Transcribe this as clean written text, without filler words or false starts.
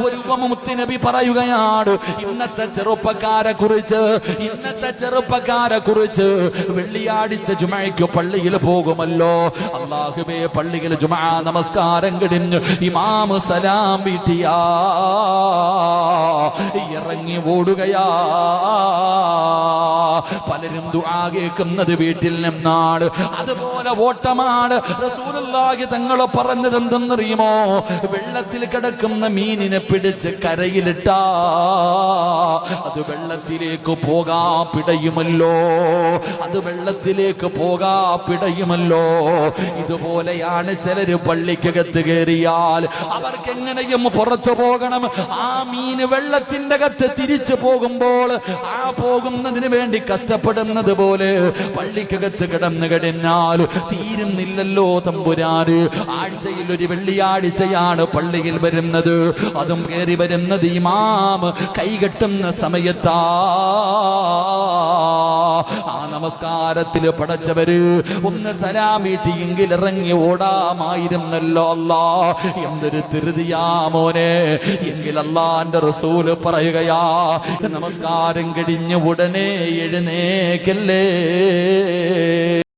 ഒരു മുത്തുനബി പറയുകയാണ്, ഇന്നത്തെ ചെറുപ്പക്കാരെ കുറിച്ച് വെള്ളിയാഴ്ച ജുമഅയ്ക്ക് പള്ളിയിൽ പോകുമല്ലോ. അല്ലാഹുവേ, പള്ളിയിൽ ജുമഅ നമസ്കാരം കഴിഞ്ഞ് ഇമാം സലാം വീട്ടിയാ ഇറങ്ങി ഓടുകയാ. പലരും ദുആ കേൾക്കുന്നത് വീട്ടിൽ നിന്നാണ്. അതുപോലെ ഓട്ടമാണ്. റസൂലുള്ളാഹി തങ്ങൾ പറഞ്ഞത് എന്തെന്നറിയുമോ? വെള്ളത്തിൽ കിടക്കുന്ന മീനിനെ പിടിച്ച് കരയിലിട്ടാ അത് വെള്ളത്തിലേക്ക് പോകാ പിടയുമല്ലോ. ഇതുപോലെയാണ് ചിലര് പള്ളിക്കകത്ത് കയറിയാൽ അവർക്ക് എങ്ങനെയും പുറത്തു പോകണം. ആ മീന് വെള്ളത്തിന്റെ അകത്ത് തിരിച്ചു പോകുമ്പോൾ ആ പോകുന്നതിന് വേണ്ടി കഷ്ടപ്പെടുന്നത് പോലെ പള്ളിക്കകത്ത് കിടന്നു കഴിഞ്ഞാൽ തീരുന്നില്ലല്ലോ തമ്പുരാന്. ആഴ്ചയിൽ ഒരു വെള്ളിയാഴ്ചയാണ് പള്ളിയിൽ വരുന്നത്. അതും കയറി വരുന്നത് ഇമാം കൈകെട്ടുന്ന സമയത്താ. ആ നമസ്കാരത്തിൽ പടച്ചവര് ഒന്ന് സലാം വീട്ടിയെങ്കിൽ ഇറങ്ങി ഓടാമായിരുന്നല്ലോ. അല്ലാ, എന്തൊരു ധൃതിയാ മോനെ. എങ്കിൽ അല്ലാഹുവിന്റെ റസൂല് പറയുകയാ, നമസ്കാരം കഴിഞ്ഞ് ഉടനെ എഴുന്നേക്കല്ലേ.